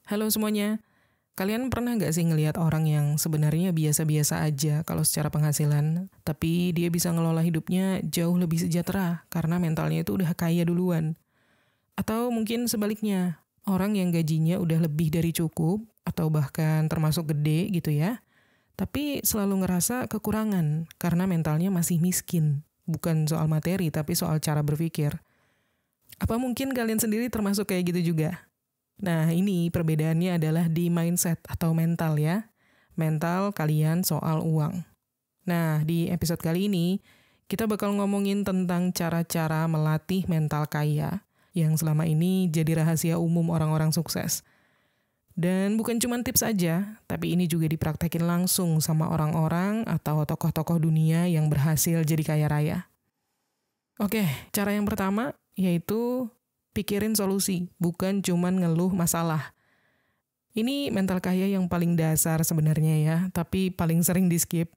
Halo semuanya, kalian pernah nggak sih ngelihat orang yang sebenarnya biasa-biasa aja kalau secara penghasilan, tapi dia bisa ngelola hidupnya jauh lebih sejahtera karena mentalnya itu udah kaya duluan? Atau mungkin sebaliknya, orang yang gajinya udah lebih dari cukup, atau bahkan termasuk gede gitu ya, tapi selalu ngerasa kekurangan karena mentalnya masih miskin. Bukan soal materi, tapi soal cara berpikir. Apa mungkin kalian sendiri termasuk kayak gitu juga? Nah, ini perbedaannya adalah di mindset atau mental ya. Mental kalian soal uang. Nah, di episode kali ini, kita bakal ngomongin tentang cara-cara melatih mental kaya yang selama ini jadi rahasia umum orang-orang sukses. Dan bukan cuma tips aja, tapi ini juga dipraktekin langsung sama orang-orang atau tokoh-tokoh dunia yang berhasil jadi kaya raya. Oke, cara yang pertama yaitu pikirin solusi, bukan cuman ngeluh masalah. Ini mental kaya yang paling dasar sebenarnya ya, tapi paling sering di skip.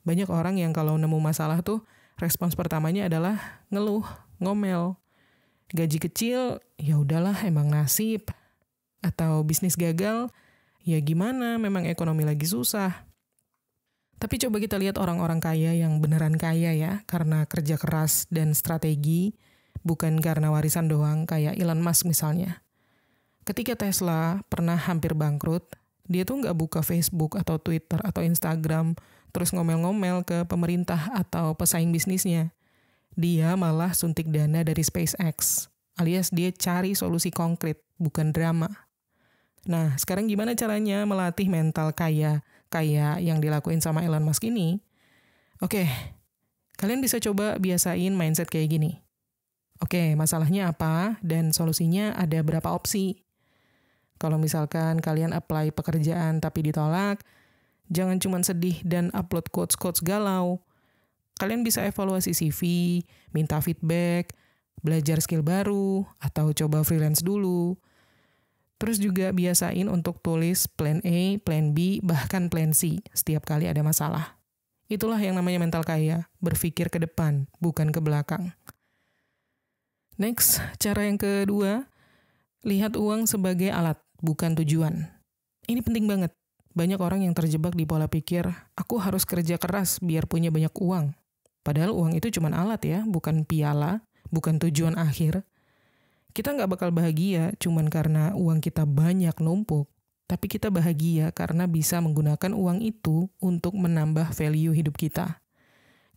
Banyak orang yang kalau nemu masalah tuh, respons pertamanya adalah ngeluh, ngomel. Gaji kecil, ya udahlah emang nasib. Atau bisnis gagal, ya gimana memang ekonomi lagi susah. Tapi coba kita lihat orang-orang kaya yang beneran kaya ya, karena kerja keras dan strategi, bukan karena warisan doang kayak Elon Musk misalnya. Ketika Tesla pernah hampir bangkrut, dia tuh nggak buka Facebook atau Twitter atau Instagram, terus ngomel-ngomel ke pemerintah atau pesaing bisnisnya. Dia malah suntik dana dari SpaceX, alias dia cari solusi konkret, bukan drama. Nah, sekarang gimana caranya melatih mental kaya yang dilakuin sama Elon Musk ini? Oke, kalian bisa coba biasain mindset kayak gini. Oke, masalahnya apa dan solusinya ada berapa opsi. Kalau misalkan kalian apply pekerjaan tapi ditolak, jangan cuma sedih dan upload quotes-quotes galau. Kalian bisa evaluasi CV, minta feedback, belajar skill baru, atau coba freelance dulu. Terus juga biasain untuk tulis plan A, plan B, bahkan plan C setiap kali ada masalah. Itulah yang namanya mental kaya, berpikir ke depan, bukan ke belakang. Next, cara yang kedua, lihat uang sebagai alat, bukan tujuan. Ini penting banget. Banyak orang yang terjebak di pola pikir, aku harus kerja keras biar punya banyak uang. Padahal uang itu cuma alat ya, bukan piala, bukan tujuan akhir. Kita nggak bakal bahagia cuman karena uang kita banyak numpuk, tapi kita bahagia karena bisa menggunakan uang itu untuk menambah value hidup kita.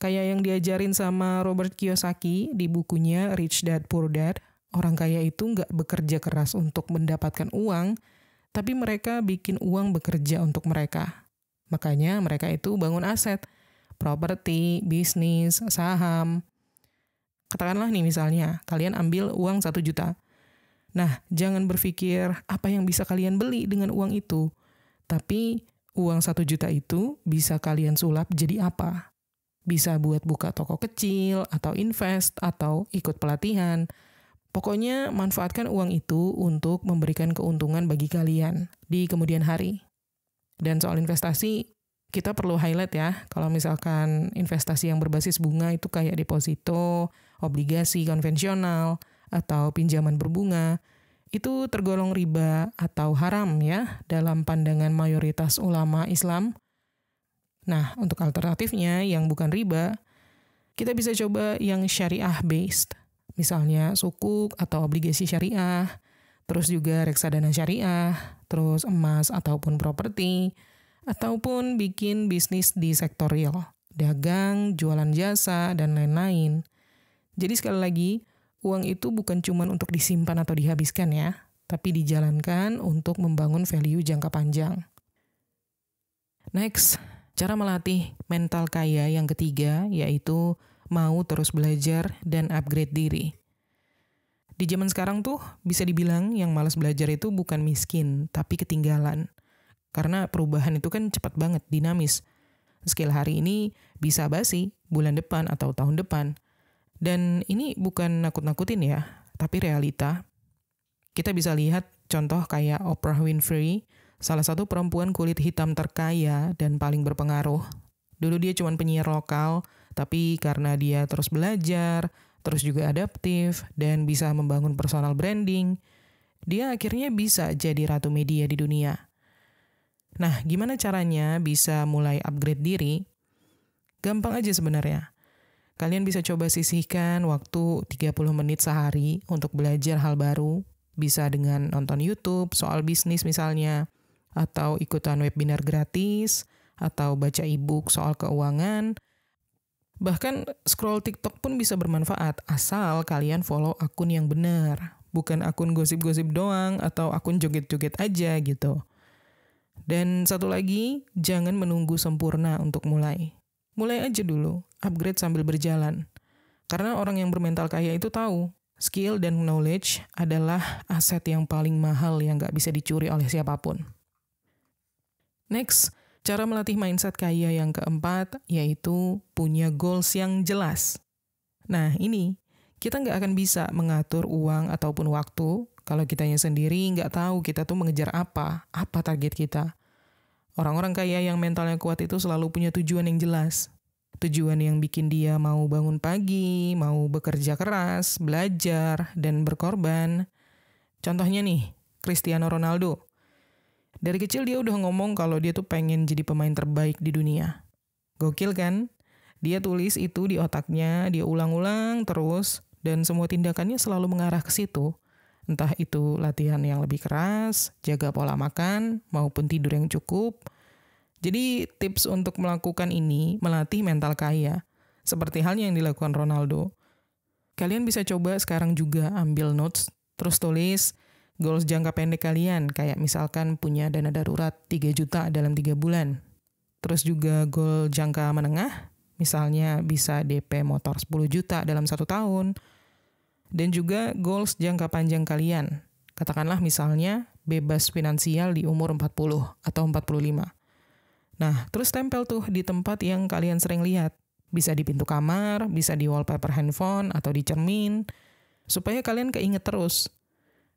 Kayak yang diajarin sama Robert Kiyosaki di bukunya Rich Dad Poor Dad, orang kaya itu nggak bekerja keras untuk mendapatkan uang, tapi mereka bikin uang bekerja untuk mereka. Makanya mereka itu bangun aset, properti, bisnis, saham. Katakanlah nih misalnya, kalian ambil uang 1 juta. Nah, jangan berpikir apa yang bisa kalian beli dengan uang itu. Tapi, uang 1 juta itu bisa kalian sulap jadi apa? Bisa buat buka toko kecil, atau invest, atau ikut pelatihan. Pokoknya, manfaatkan uang itu untuk memberikan keuntungan bagi kalian di kemudian hari. Dan soal investasi, kita perlu highlight ya, kalau misalkan investasi yang berbasis bunga itu kayak deposito, obligasi konvensional, atau pinjaman berbunga, itu tergolong riba atau haram ya dalam pandangan mayoritas ulama Islam. Nah, untuk alternatifnya yang bukan riba, kita bisa coba yang syariah based. Misalnya sukuk atau obligasi syariah, terus juga reksadana syariah, terus emas ataupun properti, ataupun bikin bisnis di sektor real, dagang, jualan jasa, dan lain-lain. Jadi sekali lagi, uang itu bukan cuma untuk disimpan atau dihabiskan ya, tapi dijalankan untuk membangun value jangka panjang. Next, cara melatih mental kaya yang ketiga yaitu mau terus belajar dan upgrade diri. Di zaman sekarang tuh bisa dibilang yang malas belajar itu bukan miskin, tapi ketinggalan. Karena perubahan itu kan cepat banget, dinamis. Skill hari ini bisa basi bulan depan atau tahun depan. Dan ini bukan nakut-nakutin ya, tapi realita. Kita bisa lihat contoh kayak Oprah Winfrey, salah satu perempuan kulit hitam terkaya dan paling berpengaruh. Dulu dia cuma penyiar lokal, tapi karena dia terus belajar, terus juga adaptif, dan bisa membangun personal branding, dia akhirnya bisa jadi ratu media di dunia. Nah, gimana caranya bisa mulai upgrade diri? Gampang aja sebenarnya. Kalian bisa coba sisihkan waktu 30 menit sehari untuk belajar hal baru. Bisa dengan nonton YouTube soal bisnis misalnya, atau ikutan webinar gratis, atau baca e-book soal keuangan. Bahkan scroll TikTok pun bisa bermanfaat asal kalian follow akun yang benar. Bukan akun gosip-gosip doang atau akun joget-joget aja gitu. Dan satu lagi, jangan menunggu sempurna untuk mulai. Mulai aja dulu, upgrade sambil berjalan. Karena orang yang bermental kaya itu tahu, skill dan knowledge adalah aset yang paling mahal yang gak bisa dicuri oleh siapapun. Next, cara melatih mindset kaya yang keempat, yaitu punya goals yang jelas. Nah ini, kita gak akan bisa mengatur uang ataupun waktu kalau kitanya sendiri nggak tahu kita tuh mengejar apa target kita. Orang-orang kaya yang mentalnya kuat itu selalu punya tujuan yang jelas. Tujuan yang bikin dia mau bangun pagi, mau bekerja keras, belajar, dan berkorban. Contohnya nih, Cristiano Ronaldo. Dari kecil dia udah ngomong kalau dia tuh pengen jadi pemain terbaik di dunia. Gokil kan? Dia tulis itu di otaknya, dia ulang-ulang terus, dan semua tindakannya selalu mengarah ke situ. Entah itu latihan yang lebih keras, jaga pola makan, maupun tidur yang cukup. Jadi tips untuk melakukan ini melatih mental kaya, seperti halnya yang dilakukan Ronaldo. Kalian bisa coba sekarang juga ambil notes, terus tulis goals jangka pendek kalian, kayak misalkan punya dana darurat 3 juta dalam 3 bulan. Terus juga goal jangka menengah, misalnya bisa DP motor 10 juta dalam 1 tahun. Dan juga goals jangka panjang kalian. Katakanlah misalnya bebas finansial di umur 40 atau 45. Nah, terus tempel tuh di tempat yang kalian sering lihat. Bisa di pintu kamar, bisa di wallpaper handphone, atau di cermin. Supaya kalian keinget terus.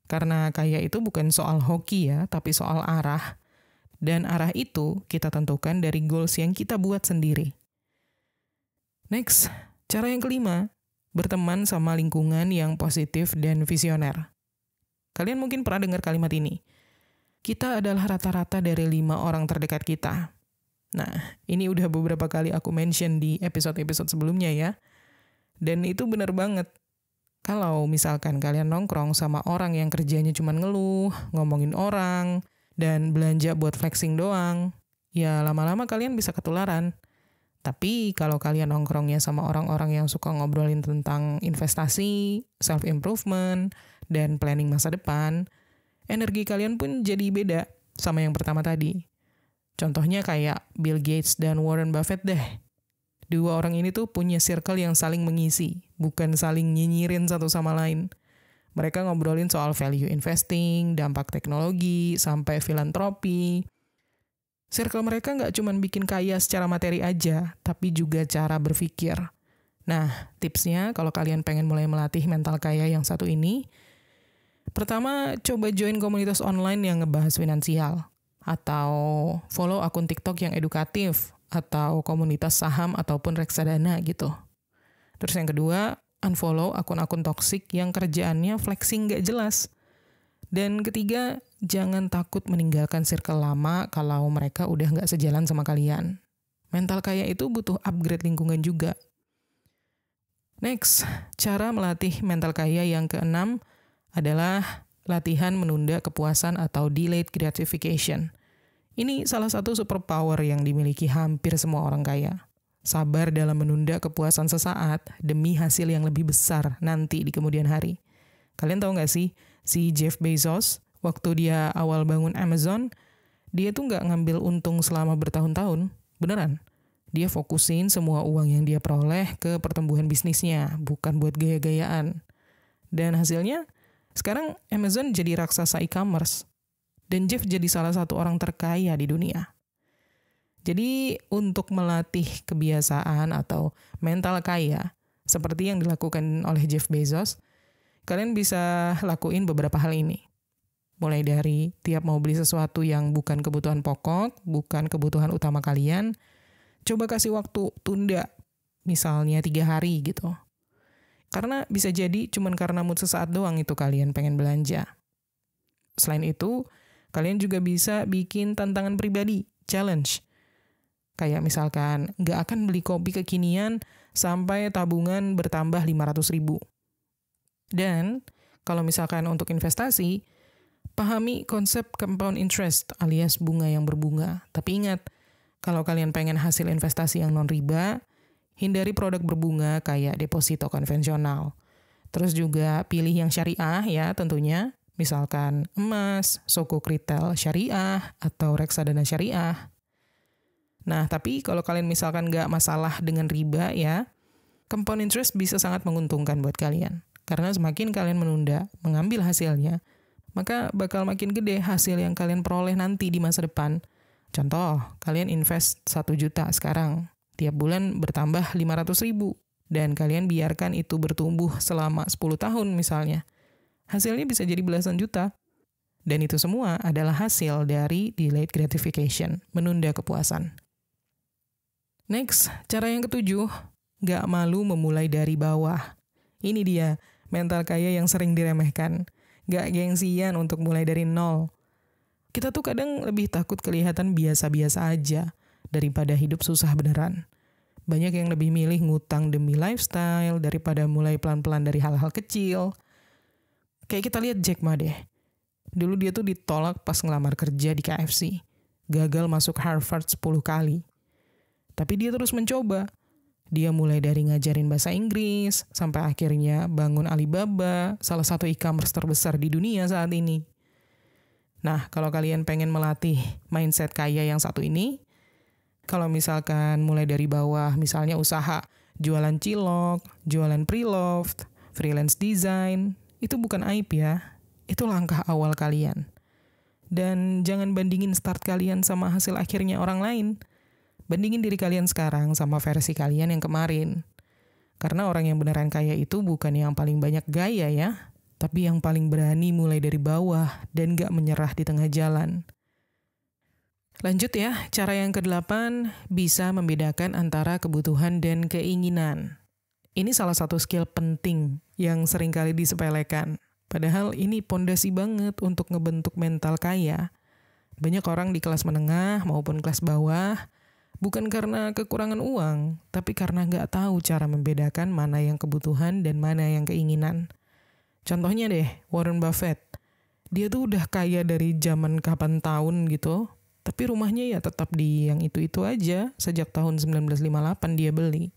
Karena kaya itu bukan soal hoki ya, tapi soal arah. Dan arah itu kita tentukan dari goals yang kita buat sendiri. Next, cara yang kelima. Berteman sama lingkungan yang positif dan visioner. Kalian mungkin pernah dengar kalimat ini. Kita adalah rata-rata dari 5 orang terdekat kita. Nah, ini udah beberapa kali aku mention di episode-episode sebelumnya ya. Dan itu benar banget. Kalau misalkan kalian nongkrong sama orang yang kerjanya cuma ngeluh, ngomongin orang, dan belanja buat flexing doang, ya lama-lama kalian bisa ketularan. Tapi kalau kalian nongkrongnya sama orang-orang yang suka ngobrolin tentang investasi, self-improvement, dan planning masa depan, energi kalian pun jadi beda sama yang pertama tadi. Contohnya kayak Bill Gates dan Warren Buffett deh. Dua orang ini tuh punya circle yang saling mengisi, bukan saling nyinyirin satu sama lain. Mereka ngobrolin soal value investing, dampak teknologi, sampai filantropi. Circle mereka nggak cuma bikin kaya secara materi aja, tapi juga cara berpikir. Nah, tipsnya kalau kalian pengen mulai melatih mental kaya yang satu ini, pertama, coba join komunitas online yang ngebahas finansial. Atau follow akun TikTok yang edukatif, atau komunitas saham ataupun reksadana gitu. Terus yang kedua, unfollow akun-akun toksik yang kerjaannya flexing nggak jelas. Dan ketiga, jangan takut meninggalkan circle lama kalau mereka udah nggak sejalan sama kalian. Mental kaya itu butuh upgrade lingkungan juga. Next, cara melatih mental kaya yang keenam adalah latihan menunda kepuasan atau delayed gratification. Ini salah satu superpower yang dimiliki hampir semua orang kaya. Sabar dalam menunda kepuasan sesaat demi hasil yang lebih besar nanti di kemudian hari. Kalian tahu nggak sih, si Jeff Bezos, waktu dia awal bangun Amazon, dia tuh nggak ngambil untung selama bertahun-tahun. Beneran. Dia fokusin semua uang yang dia peroleh ke pertumbuhan bisnisnya, bukan buat gaya-gayaan. Dan hasilnya, sekarang Amazon jadi raksasa e-commerce. Dan Jeff jadi salah satu orang terkaya di dunia. Jadi untuk melatih kebiasaan atau mental kaya, seperti yang dilakukan oleh Jeff Bezos, kalian bisa lakuin beberapa hal ini. Mulai dari tiap mau beli sesuatu yang bukan kebutuhan pokok, bukan kebutuhan utama kalian, coba kasih waktu tunda, misalnya 3 hari gitu. Karena bisa jadi cuman karena mood sesaat doang itu kalian pengen belanja. Selain itu, kalian juga bisa bikin tantangan pribadi, challenge. Kayak misalkan, nggak akan beli kopi kekinian sampai tabungan bertambah 500.000. Dan, kalau misalkan untuk investasi, pahami konsep compound interest alias bunga yang berbunga. Tapi ingat, kalau kalian pengen hasil investasi yang non-riba, hindari produk berbunga kayak deposito konvensional. Terus juga pilih yang syariah ya tentunya, misalkan emas, Sukuk Retail Syariah, atau reksadana syariah. Nah, tapi kalau kalian misalkan nggak masalah dengan riba ya, compound interest bisa sangat menguntungkan buat kalian. Karena semakin kalian menunda mengambil hasilnya, maka bakal makin gede hasil yang kalian peroleh nanti di masa depan. Contoh, kalian invest 1 juta sekarang, tiap bulan bertambah 500.000, dan kalian biarkan itu bertumbuh selama 10 tahun misalnya. Hasilnya bisa jadi belasan juta. Dan itu semua adalah hasil dari delayed gratification, menunda kepuasan. Next, cara yang ketujuh, nggak malu memulai dari bawah. Ini dia, mental kaya yang sering diremehkan. Nggak gengsian untuk mulai dari nol. Kita tuh kadang lebih takut kelihatan biasa-biasa aja daripada hidup susah beneran. Banyak yang lebih milih ngutang demi lifestyle daripada mulai pelan-pelan dari hal-hal kecil. Kayak kita lihat Jack Ma deh. Dulu dia tuh ditolak pas ngelamar kerja di KFC. Gagal masuk Harvard 10 kali. Tapi dia terus mencoba. Dia mulai dari ngajarin bahasa Inggris, sampai akhirnya bangun Alibaba, salah satu e-commerce terbesar di dunia saat ini. Nah, kalau kalian pengen melatih mindset kaya yang satu ini, kalau misalkan mulai dari bawah, misalnya usaha, jualan cilok, jualan pre-loved, freelance design, itu bukan aib ya. Itu langkah awal kalian. Dan jangan bandingin start kalian sama hasil akhirnya orang lain. Bandingin diri kalian sekarang sama versi kalian yang kemarin. Karena orang yang beneran kaya itu bukan yang paling banyak gaya ya, tapi yang paling berani mulai dari bawah dan gak menyerah di tengah jalan. Lanjut ya, cara yang ke-8 bisa membedakan antara kebutuhan dan keinginan. Ini salah satu skill penting yang seringkali disepelekan. Padahal ini pondasi banget untuk ngebentuk mental kaya. Banyak orang di kelas menengah maupun kelas bawah, bukan karena kekurangan uang, tapi karena nggak tahu cara membedakan mana yang kebutuhan dan mana yang keinginan. Contohnya deh, Warren Buffett. Dia tuh udah kaya dari zaman kapan tahun gitu, tapi rumahnya ya tetap di yang itu-itu aja, sejak tahun 1958 dia beli.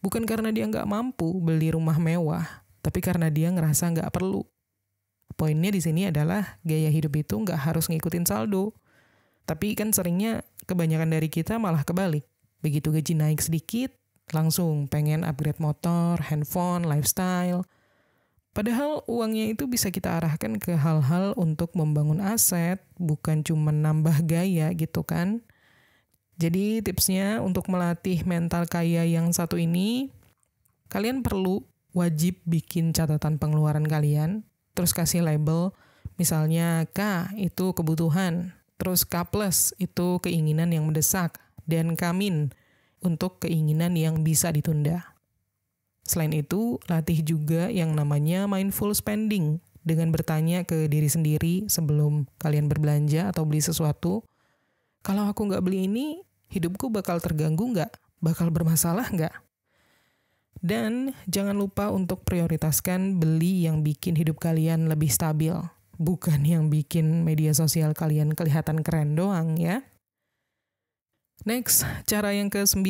Bukan karena dia nggak mampu beli rumah mewah, tapi karena dia ngerasa nggak perlu. Poinnya di sini adalah gaya hidup itu nggak harus ngikutin saldo. Tapi kan seringnya kebanyakan dari kita malah kebalik. Begitu gaji naik sedikit, langsung pengen upgrade motor, handphone, lifestyle. Padahal uangnya itu bisa kita arahkan ke hal-hal untuk membangun aset, bukan cuma nambah gaya gitu kan. Jadi tipsnya untuk melatih mental kaya yang satu ini, kalian perlu wajib bikin catatan pengeluaran kalian, terus kasih label, misalnya K itu kebutuhan, terus K plus itu keinginan yang mendesak, dan K min untuk keinginan yang bisa ditunda. Selain itu, latih juga yang namanya mindful spending dengan bertanya ke diri sendiri sebelum kalian berbelanja atau beli sesuatu. Kalau aku nggak beli ini, hidupku bakal terganggu nggak? Bakal bermasalah nggak? Dan jangan lupa untuk prioritaskan beli yang bikin hidup kalian lebih stabil. Bukan yang bikin media sosial kalian kelihatan keren doang ya. Next, cara yang ke-9,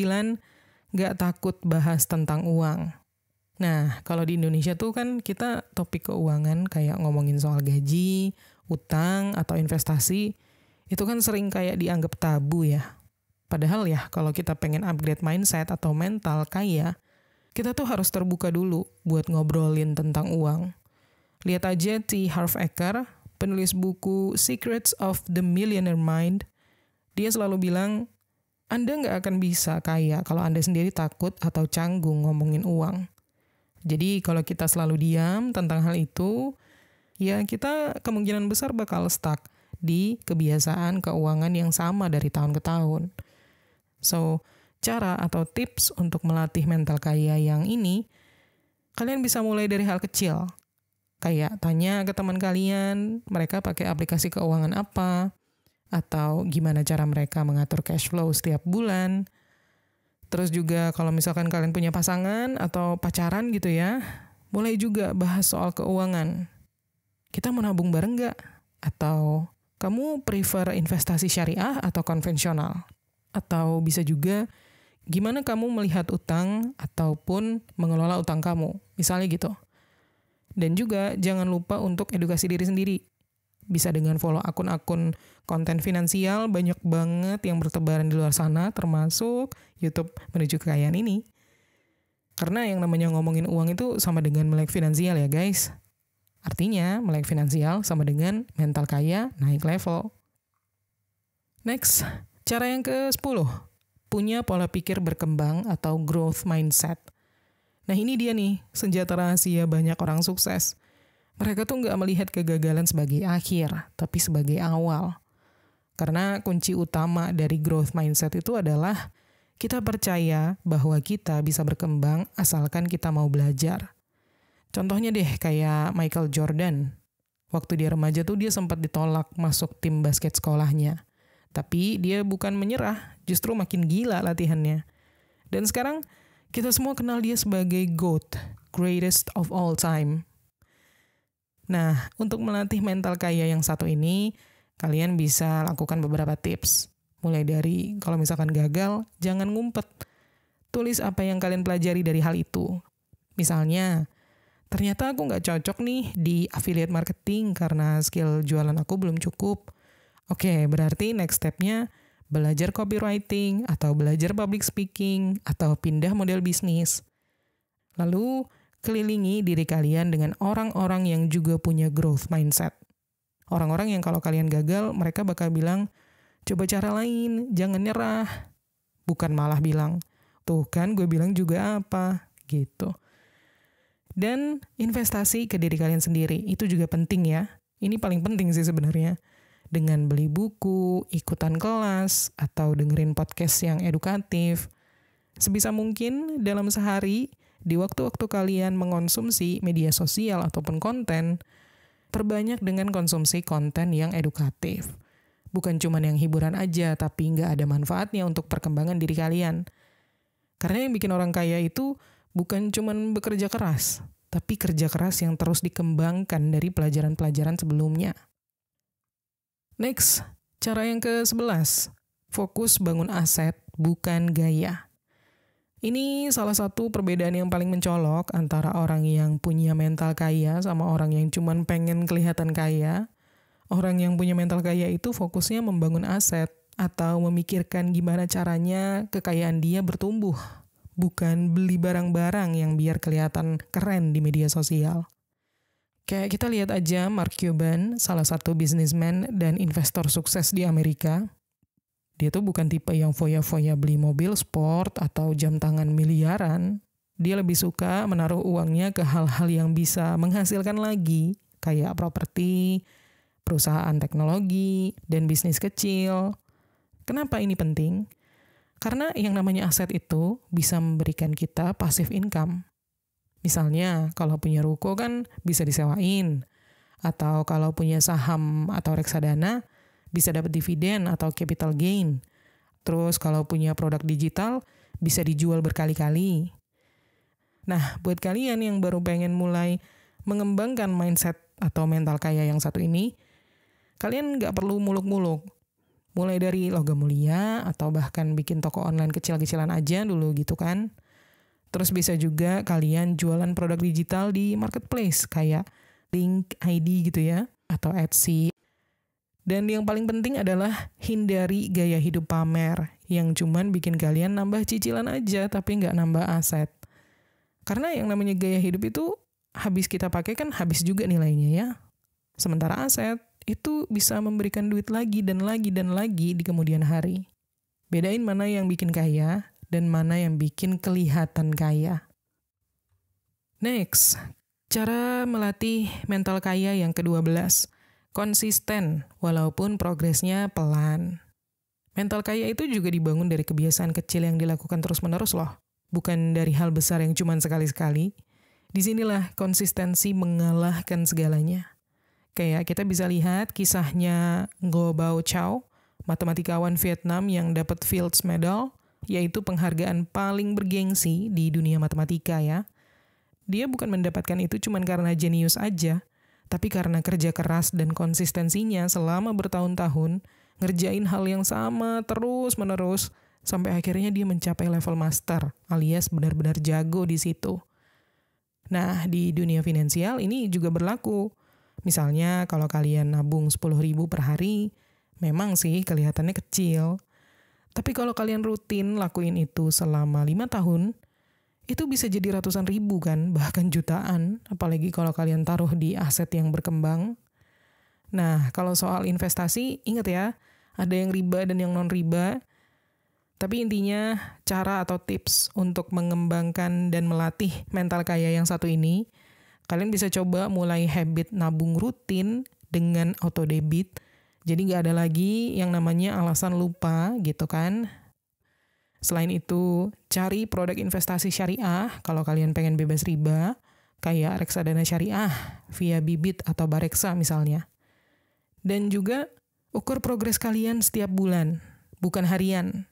nggak takut bahas tentang uang. Nah, kalau di Indonesia tuh kan kita topik keuangan kayak ngomongin soal gaji, utang, atau investasi, itu kan sering kayak dianggap tabu ya. Padahal ya, kalau kita pengen upgrade mindset atau mental kaya, kita tuh harus terbuka dulu buat ngobrolin tentang uang. Lihat aja T. Harv Eker, penulis buku Secrets of the Millionaire Mind. Dia selalu bilang, Anda nggak akan bisa kaya kalau Anda sendiri takut atau canggung ngomongin uang. Jadi kalau kita selalu diam tentang hal itu, ya kita kemungkinan besar bakal stuck di kebiasaan keuangan yang sama dari tahun ke tahun. So, cara atau tips untuk melatih mental kaya yang ini, kalian bisa mulai dari hal kecil. Kayak tanya ke teman kalian, mereka pakai aplikasi keuangan apa, atau gimana cara mereka mengatur cash flow setiap bulan. Terus juga kalau misalkan kalian punya pasangan atau pacaran gitu ya, mulai juga bahas soal keuangan. Kita mau nabung bareng nggak? Atau kamu prefer investasi syariah atau konvensional? Atau bisa juga, gimana kamu melihat utang ataupun mengelola utang kamu? Misalnya gitu. Dan juga jangan lupa untuk edukasi diri sendiri. Bisa dengan follow akun-akun konten finansial, banyak banget yang bertebaran di luar sana, termasuk YouTube Menuju Kekayaan ini. Karena yang namanya ngomongin uang itu sama dengan melek finansial ya guys. Artinya melek finansial sama dengan mental kaya naik level. Next, cara yang ke-10. Punya pola pikir berkembang atau growth mindset. Nah ini dia nih, senjata rahasia banyak orang sukses. Mereka tuh nggak melihat kegagalan sebagai akhir, tapi sebagai awal. Karena kunci utama dari growth mindset itu adalah kita percaya bahwa kita bisa berkembang asalkan kita mau belajar. Contohnya deh kayak Michael Jordan. Waktu dia remaja tuh dia sempat ditolak masuk tim basket sekolahnya. Tapi dia bukan menyerah, justru makin gila latihannya. Dan sekarang kita semua kenal dia sebagai GOAT, greatest of all time. Nah, untuk melatih mental kaya yang satu ini, kalian bisa lakukan beberapa tips. Mulai dari kalau misalkan gagal, jangan ngumpet. Tulis apa yang kalian pelajari dari hal itu. Misalnya, ternyata aku nggak cocok nih di affiliate marketing karena skill jualan aku belum cukup. Oke, berarti next step-nya belajar copywriting, atau belajar public speaking, atau pindah model bisnis. Lalu, kelilingi diri kalian dengan orang-orang yang juga punya growth mindset. Orang-orang yang kalau kalian gagal, mereka bakal bilang, coba cara lain, jangan nyerah. Bukan malah bilang, tuh kan gue bilang juga apa, gitu. Dan investasi ke diri kalian sendiri, itu juga penting ya. Ini paling penting sih sebenarnya. Dengan beli buku, ikutan kelas, atau dengerin podcast yang edukatif. Sebisa mungkin dalam sehari, di waktu-waktu kalian mengonsumsi media sosial ataupun konten, perbanyak dengan konsumsi konten yang edukatif. Bukan cuma yang hiburan aja, tapi nggak ada manfaatnya untuk perkembangan diri kalian. Karena yang bikin orang kaya itu bukan cuma bekerja keras, tapi kerja keras yang terus dikembangkan dari pelajaran-pelajaran sebelumnya. Next, cara yang ke-11. Fokus bangun aset, bukan gaya. Ini salah satu perbedaan yang paling mencolok antara orang yang punya mental kaya sama orang yang cuman pengen kelihatan kaya. Orang yang punya mental kaya itu fokusnya membangun aset atau memikirkan gimana caranya kekayaan dia bertumbuh. Bukan beli barang-barang yang biar kelihatan keren di media sosial. Kayak kita lihat aja Mark Cuban, salah satu bisnismen dan investor sukses di Amerika. Dia tuh bukan tipe yang foya-foya beli mobil sport atau jam tangan miliaran. Dia lebih suka menaruh uangnya ke hal-hal yang bisa menghasilkan lagi, kayak properti, perusahaan teknologi, dan bisnis kecil. Kenapa ini penting? Karena yang namanya aset itu bisa memberikan kita passive income. Misalnya, kalau punya ruko kan bisa disewain. Atau kalau punya saham atau reksadana, bisa dapat dividen atau capital gain. Terus kalau punya produk digital, bisa dijual berkali-kali. Nah, buat kalian yang baru pengen mulai mengembangkan mindset atau mental kaya yang satu ini, kalian nggak perlu muluk-muluk. Mulai dari logam mulia atau bahkan bikin toko online kecil-kecilan aja dulu gitu kan. Terus bisa juga kalian jualan produk digital di marketplace kayak Link ID gitu ya, atau Etsy. Dan yang paling penting adalah hindari gaya hidup pamer yang cuman bikin kalian nambah cicilan aja tapi nggak nambah aset. Karena yang namanya gaya hidup itu habis kita pakai kan habis juga nilainya ya. Sementara aset itu bisa memberikan duit lagi dan lagi dan lagi di kemudian hari. Bedain mana yang bikin kaya dan mana yang bikin kelihatan kaya. Next, cara melatih mental kaya yang ke-12. Konsisten, walaupun progresnya pelan. Mental kaya itu juga dibangun dari kebiasaan kecil yang dilakukan terus-menerus loh. Bukan dari hal besar yang cuma sekali-sekali. Disinilah konsistensi mengalahkan segalanya. Kayak kita bisa lihat kisahnya Ngo Bao Chao, matematikawan Vietnam yang dapat Fields Medal, yaitu penghargaan paling bergengsi di dunia matematika ya. Dia bukan mendapatkan itu cuma karena jenius aja, tapi karena kerja keras dan konsistensinya selama bertahun-tahun, ngerjain hal yang sama terus-menerus, sampai akhirnya dia mencapai level master, alias benar-benar jago di situ. Nah, di dunia finansial ini juga berlaku. Misalnya kalau kalian nabung 10.000 per hari, memang sih kelihatannya kecil. Tapi kalau kalian rutin lakuin itu selama 5 tahun, itu bisa jadi ratusan ribu kan, bahkan jutaan. Apalagi kalau kalian taruh di aset yang berkembang. Nah, kalau soal investasi, ingat ya, ada yang riba dan yang non-riba. Tapi intinya, cara atau tips untuk mengembangkan dan melatih mental kaya yang satu ini, kalian bisa coba mulai habit nabung rutin dengan auto debit. Jadi nggak ada lagi yang namanya alasan lupa gitu kan. Selain itu, cari produk investasi syariah kalau kalian pengen bebas riba, kayak reksadana syariah via Bibit atau Bareksa misalnya. Dan juga ukur progres kalian setiap bulan, bukan harian.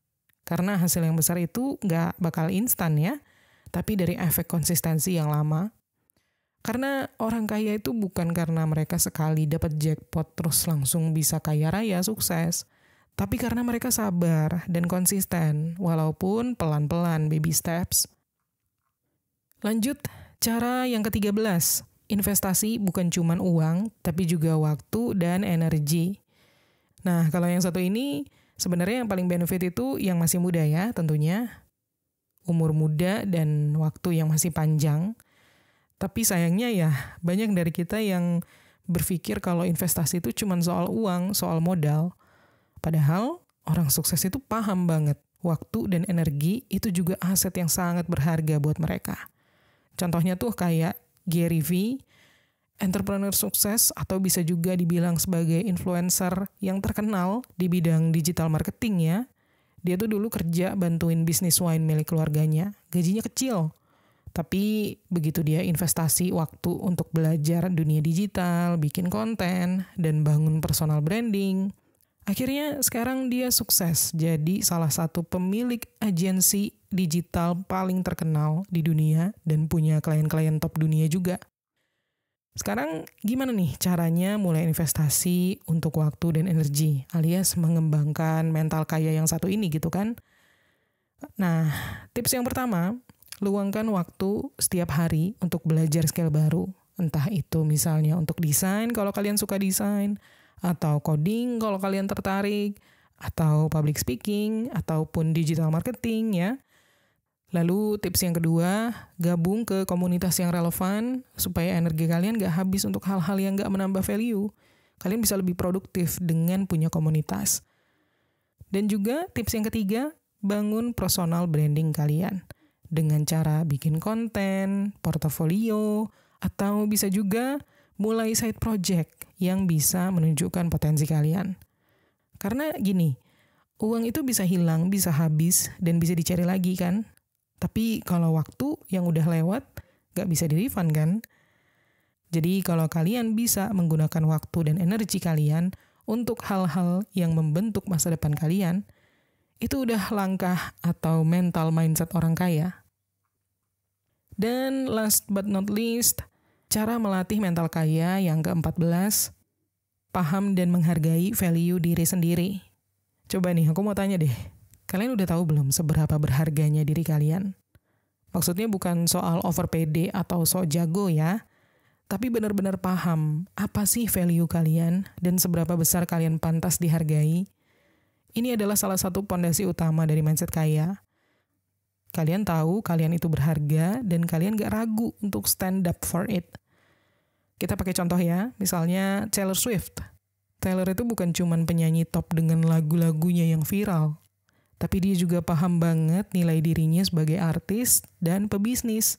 Karena hasil yang besar itu nggak bakal instan ya, tapi dari efek konsistensi yang lama. Karena orang kaya itu bukan karena mereka sekali dapat jackpot terus langsung bisa kaya raya sukses, tapi karena mereka sabar dan konsisten, walaupun pelan-pelan baby steps. Lanjut, cara yang ke-13. Investasi bukan cuma uang, tapi juga waktu dan energi. Nah, kalau yang satu ini, sebenarnya yang paling benefit itu yang masih muda ya tentunya. Umur muda dan waktu yang masih panjang. Tapi sayangnya ya, banyak dari kita yang berpikir kalau investasi itu cuma soal uang, soal modal. Padahal orang sukses itu paham banget. Waktu dan energi itu juga aset yang sangat berharga buat mereka. Contohnya tuh kayak Gary V, entrepreneur sukses atau bisa juga dibilang sebagai influencer yang terkenal di bidang digital marketing ya. Dia tuh dulu kerja bantuin bisnis wine milik keluarganya. Gajinya kecil. Tapi begitu dia investasi waktu untuk belajar dunia digital, bikin konten, dan bangun personal branding, akhirnya sekarang dia sukses jadi salah satu pemilik agensi digital paling terkenal di dunia dan punya klien-klien top dunia juga. Sekarang gimana nih caranya mulai investasi untuk waktu dan energi, alias mengembangkan mental kaya yang satu ini gitu kan? Nah, tips yang pertama, luangkan waktu setiap hari untuk belajar skill baru. Entah itu misalnya untuk desain kalau kalian suka desain, atau coding kalau kalian tertarik, atau public speaking, ataupun digital marketing ya. Lalu tips yang kedua, gabung ke komunitas yang relevan supaya energi kalian gak habis untuk hal-hal yang gak menambah value. Kalian bisa lebih produktif dengan punya komunitas. Dan juga tips yang ketiga, bangun personal branding kalian. Dengan cara bikin konten, portofolio, atau bisa juga mulai side project yang bisa menunjukkan potensi kalian. Karena gini, uang itu bisa hilang, bisa habis, dan bisa dicari lagi kan? Tapi kalau waktu yang udah lewat, gak bisa di-refund kan? Jadi kalau kalian bisa menggunakan waktu dan energi kalian untuk hal-hal yang membentuk masa depan kalian, itu udah langkah atau mental mindset orang kaya. Dan last but not least, cara melatih mental kaya yang ke-14, paham dan menghargai value diri sendiri. Coba nih, aku mau tanya deh. Kalian udah tahu belum seberapa berharganya diri kalian? Maksudnya bukan soal over pede atau sok jago ya, tapi benar-benar paham apa sih value kalian dan seberapa besar kalian pantas dihargai. Ini adalah salah satu pondasi utama dari mindset kaya. Kalian tahu kalian itu berharga dan kalian gak ragu untuk stand up for it. Kita pakai contoh ya, misalnya Taylor Swift. Taylor itu bukan cuman penyanyi top dengan lagu-lagunya yang viral, tapi dia juga paham banget nilai dirinya sebagai artis dan pebisnis.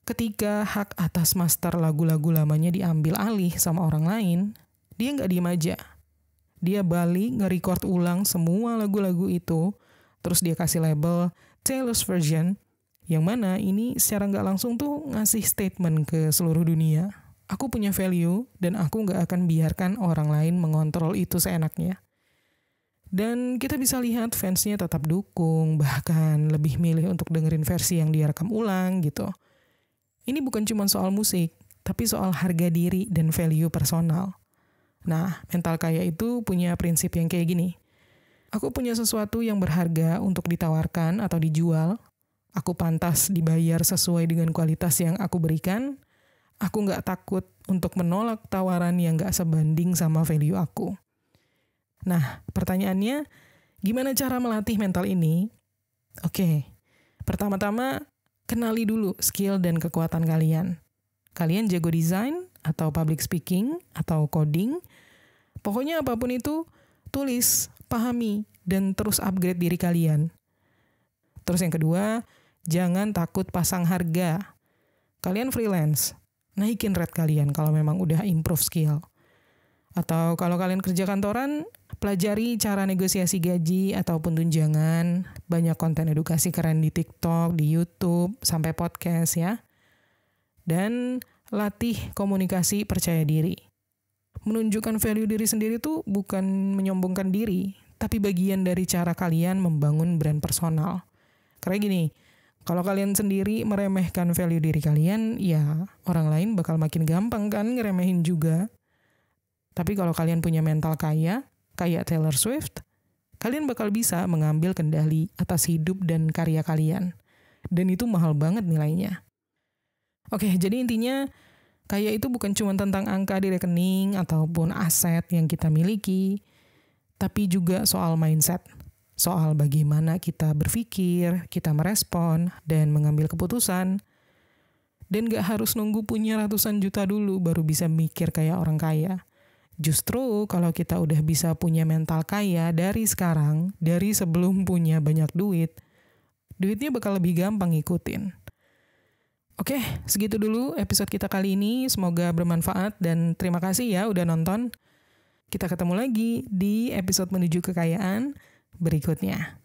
Ketika hak atas master lagu-lagu lamanya diambil alih sama orang lain, dia nggak diem aja. Dia balik nge-record ulang semua lagu-lagu itu, terus dia kasih label Taylor's Version, Yang mana ini secara nggak langsung tuh ngasih statement ke seluruh dunia. Aku punya value dan aku nggak akan biarkan orang lain mengontrol itu seenaknya. Dan kita bisa lihat fansnya tetap dukung, bahkan lebih milih untuk dengerin versi yang dia rekam ulang gitu. Ini bukan cuma soal musik, tapi soal harga diri dan value personal. Nah, mental kaya itu punya prinsip yang kayak gini. Aku punya sesuatu yang berharga untuk ditawarkan atau dijual. Aku pantas dibayar sesuai dengan kualitas yang aku berikan. Aku nggak takut untuk menolak tawaran yang nggak sebanding sama value aku. Nah, pertanyaannya, gimana cara melatih mental ini? Oke, pertama-tama kenali dulu skill dan kekuatan kalian. Kalian jago desain, atau public speaking, atau coding. Pokoknya apapun itu, tulis, pahami, dan terus upgrade diri kalian. Terus yang kedua, jangan takut pasang harga. Kalian freelance, naikin rate kalian kalau memang udah improve skill. Atau kalau kalian kerja kantoran, pelajari cara negosiasi gaji ataupun tunjangan. Banyak konten edukasi keren di TikTok, di YouTube, sampai podcast ya. Dan latih komunikasi percaya diri. Menunjukkan value diri sendiri tuh bukan menyombongkan diri, tapi bagian dari cara kalian membangun brand personal. Karena gini, kalau kalian sendiri meremehkan value diri kalian, ya orang lain bakal makin gampang kan ngeremehin juga. Tapi kalau kalian punya mental kaya, kayak Taylor Swift, kalian bakal bisa mengambil kendali atas hidup dan karya kalian. Dan itu mahal banget nilainya. Oke, jadi intinya kaya itu bukan cuma tentang angka di rekening ataupun aset yang kita miliki, tapi juga soal mindset. Soal bagaimana kita berpikir, kita merespon, dan mengambil keputusan. Dan gak harus nunggu punya ratusan juta dulu baru bisa mikir kayak orang kaya. Justru kalau kita udah bisa punya mental kaya dari sekarang, dari sebelum punya banyak duit, duitnya bakal lebih gampang ngikutin. Oke, segitu dulu episode kita kali ini. Semoga bermanfaat dan terima kasih ya udah nonton. Kita ketemu lagi di episode menuju kekayaan berikutnya.